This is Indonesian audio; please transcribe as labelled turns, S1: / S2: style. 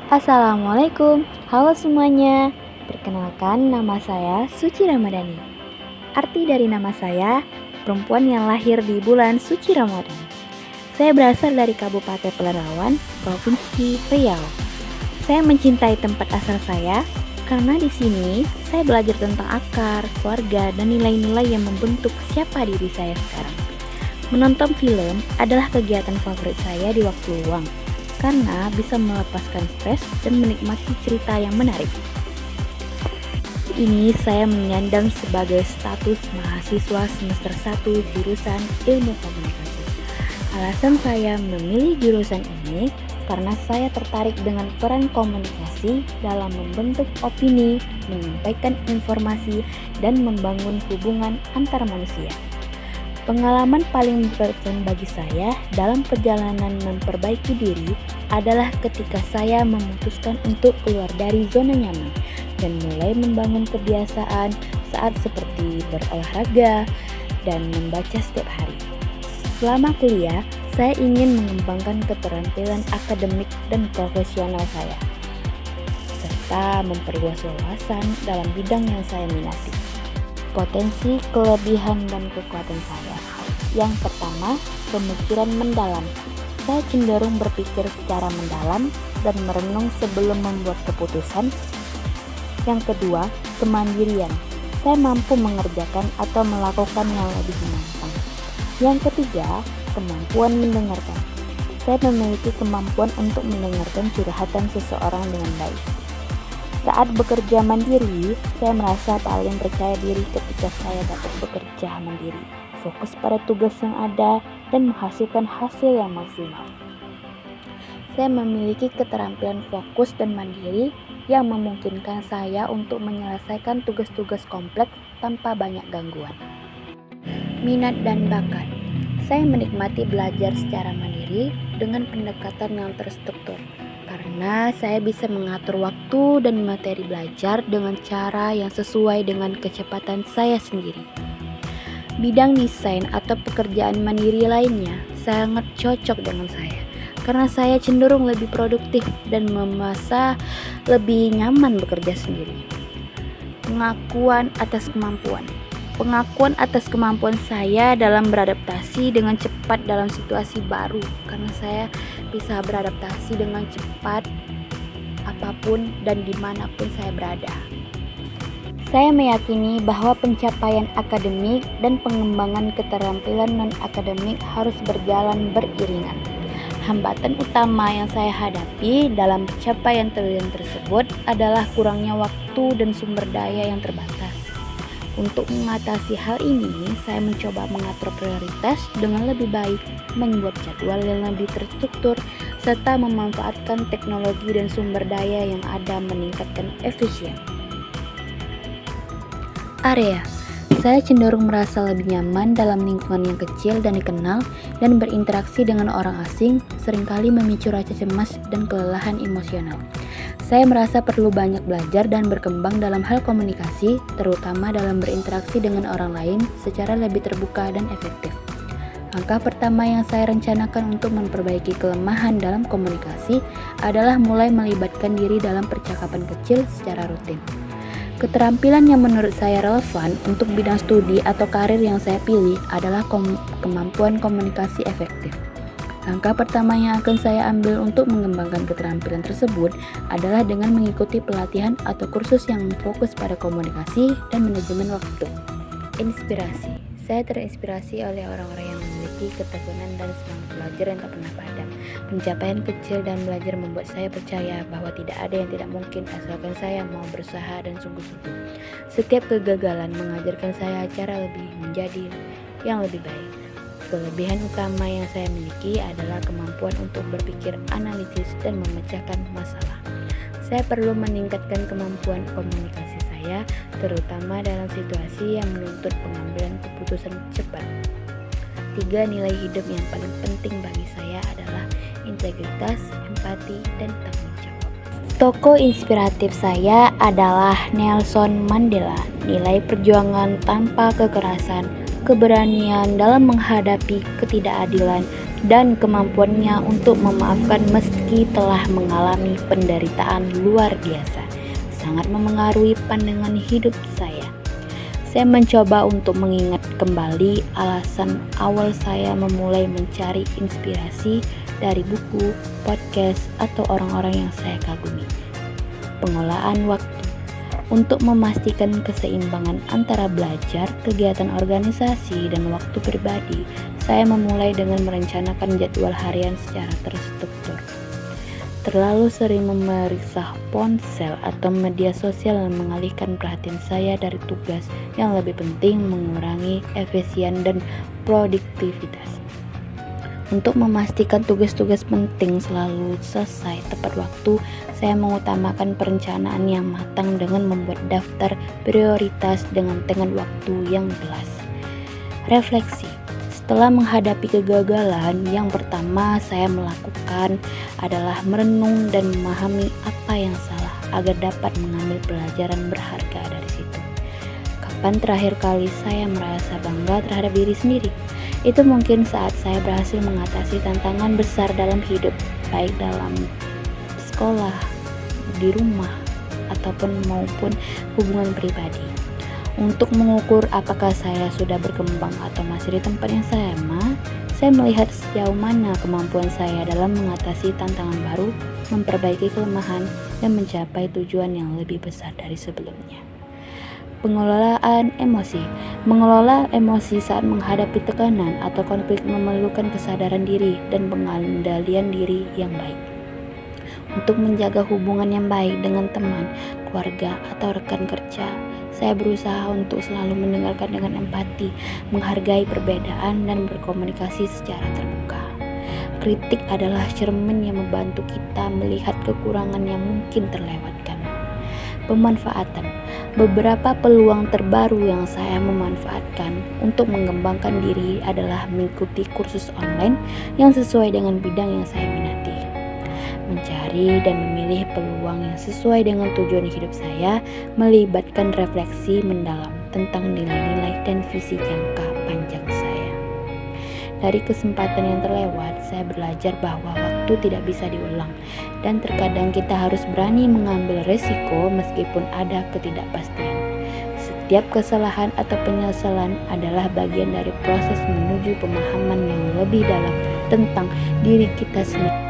S1: Assalamualaikum, halo semuanya. Perkenalkan, nama saya Suci Ramadhani. Arti dari nama saya, perempuan yang lahir di bulan suci Ramadan. Saya berasal dari Kabupaten Pelalawan, Provinsi Riau. Saya mencintai tempat asal saya karena di sini saya belajar tentang akar, keluarga, dan nilai-nilai yang membentuk siapa diri saya sekarang. Menonton film adalah kegiatan favorit saya di waktu luang karena bisa melepaskan stres dan menikmati cerita yang menarik. Ini saya menyandang sebagai status mahasiswa semester 1 jurusan Ilmu Komunikasi. Alasan saya memilih jurusan ini karena saya tertarik dengan peran komunikasi dalam membentuk opini, menyampaikan informasi, dan membangun hubungan antar manusia. Pengalaman paling berkesan bagi saya dalam perjalanan memperbaiki diri adalah ketika saya memutuskan untuk keluar dari zona nyaman dan mulai membangun kebiasaan saat seperti berolahraga dan membaca setiap hari. Selama kuliah, saya ingin mengembangkan keterampilan akademik dan profesional saya, serta memperluas wawasan dalam bidang yang saya minati. Potensi, kelebihan, dan kekuatan saya. Yang pertama, pemikiran mendalam. Saya cenderung berpikir secara mendalam dan merenung sebelum membuat keputusan. Yang kedua, kemandirian. Saya mampu mengerjakan atau melakukan yang lebih menantang. Yang ketiga, kemampuan mendengarkan. Saya memiliki kemampuan untuk mendengarkan curhatan seseorang dengan baik. Saat bekerja mandiri, saya merasa paling percaya diri ketika saya dapat bekerja mandiri, fokus pada tugas yang ada, dan menghasilkan hasil yang maksimal. Saya memiliki keterampilan fokus dan mandiri yang memungkinkan saya untuk menyelesaikan tugas-tugas kompleks tanpa banyak gangguan. Minat dan bakat. Saya menikmati belajar secara mandiri dengan pendekatan yang terstruktur. Karena saya bisa mengatur waktu dan materi belajar dengan cara yang sesuai dengan kecepatan saya sendiri. Bidang desain atau pekerjaan mandiri lainnya sangat cocok dengan saya, karena saya cenderung lebih produktif dan merasa lebih nyaman bekerja sendiri. Pengakuan atas kemampuan. Pengakuan atas kemampuan saya dalam beradaptasi dengan cepat dalam situasi baru, karena saya bisa beradaptasi dengan cepat apapun dan dimanapun saya berada. Saya meyakini bahwa pencapaian akademik dan pengembangan keterampilan non-akademik harus berjalan beriringan. Hambatan utama yang saya hadapi dalam pencapaian tersebut adalah kurangnya waktu dan sumber daya yang terbatas. Untuk mengatasi hal ini, saya mencoba mengatur prioritas dengan lebih baik, membuat jadwal yang lebih terstruktur, serta memanfaatkan teknologi dan sumber daya yang ada meningkatkan efisien. Area. Saya cenderung merasa lebih nyaman dalam lingkungan yang kecil dan dikenal, dan berinteraksi dengan orang asing seringkali memicu rasa cemas dan kelelahan emosional. Saya merasa perlu banyak belajar dan berkembang dalam hal komunikasi, terutama dalam berinteraksi dengan orang lain secara lebih terbuka dan efektif. Langkah pertama yang saya rencanakan untuk memperbaiki kelemahan dalam komunikasi adalah mulai melibatkan diri dalam percakapan kecil secara rutin. Keterampilan yang menurut saya relevan untuk bidang studi atau karir yang saya pilih adalah kemampuan komunikasi efektif. Langkah pertama yang akan saya ambil untuk mengembangkan keterampilan tersebut adalah dengan mengikuti pelatihan atau kursus yang fokus pada komunikasi dan manajemen waktu. Inspirasi. Saya terinspirasi oleh orang-orang yang memiliki ketekunan dan semangat belajar yang tak pernah padam. Pencapaian kecil dan belajar membuat saya percaya bahwa tidak ada yang tidak mungkin asalkan saya mau berusaha dan sungguh-sungguh. Setiap kegagalan mengajarkan saya cara menjadi yang lebih baik. Kelebihan utama yang saya miliki adalah kemampuan untuk berpikir analitis dan memecahkan masalah. Saya perlu meningkatkan kemampuan komunikasi saya, terutama dalam situasi yang menuntut pengambilan keputusan cepat. 3 nilai hidup yang paling penting bagi saya adalah integritas, empati, dan tanggung jawab. Tokoh inspiratif saya adalah Nelson Mandela. Nilai perjuangan tanpa kekerasan, keberanian dalam menghadapi ketidakadilan, dan kemampuannya untuk memaafkan meski telah mengalami penderitaan luar biasa sangat memengaruhi pandangan hidup saya. Saya mencoba untuk mengingat kembali alasan awal saya memulai mencari inspirasi dari buku, podcast, atau orang-orang yang saya kagumi. Pengolahan waktu. Untuk memastikan keseimbangan antara belajar, kegiatan organisasi, dan waktu pribadi, saya memulai dengan merencanakan jadwal harian secara terstruktur. Terlalu sering memeriksa ponsel atau media sosial yang mengalihkan perhatian saya dari tugas yang lebih penting, mengurangi efisien dan produktivitas. Untuk memastikan tugas-tugas penting selalu selesai tepat waktu, saya mengutamakan perencanaan yang matang dengan membuat daftar prioritas dengan waktu yang jelas. Refleksi. Setelah menghadapi kegagalan, yang pertama saya melakukan adalah merenung dan memahami apa yang salah agar dapat mengambil pelajaran berharga dari situ. Kapan terakhir kali saya merasa bangga terhadap diri sendiri? Itu mungkin saat saya berhasil mengatasi tantangan besar dalam hidup, baik dalam sekolah, di rumah, ataupun maupun hubungan pribadi. Untuk mengukur apakah saya sudah berkembang atau masih di tempat yang sama, saya melihat sejauh mana kemampuan saya dalam mengatasi tantangan baru, memperbaiki kelemahan, dan mencapai tujuan yang lebih besar dari sebelumnya. Pengelolaan emosi. Mengelola emosi saat menghadapi tekanan atau konflik memerlukan kesadaran diri dan pengendalian diri yang baik. Untuk menjaga hubungan yang baik dengan teman, keluarga, atau rekan kerja, saya berusaha untuk selalu mendengarkan dengan empati, menghargai perbedaan, dan berkomunikasi secara terbuka. Kritik adalah cermin yang membantu kita melihat kekurangan yang mungkin terlewatkan. Pemanfaatan. Beberapa peluang terbaru yang saya memanfaatkan untuk mengembangkan diri adalah mengikuti kursus online yang sesuai dengan bidang yang saya minati. Mencari dan memilih peluang yang sesuai dengan tujuan hidup saya melibatkan refleksi mendalam tentang nilai-nilai dan visi jangka panjang saya. Dari kesempatan yang terlewat, saya belajar bahwa waktu tidak bisa diulang dan terkadang kita harus berani mengambil resiko meskipun ada ketidakpastian. Setiap kesalahan atau penyesalan adalah bagian dari proses menuju pemahaman yang lebih dalam tentang diri kita sendiri.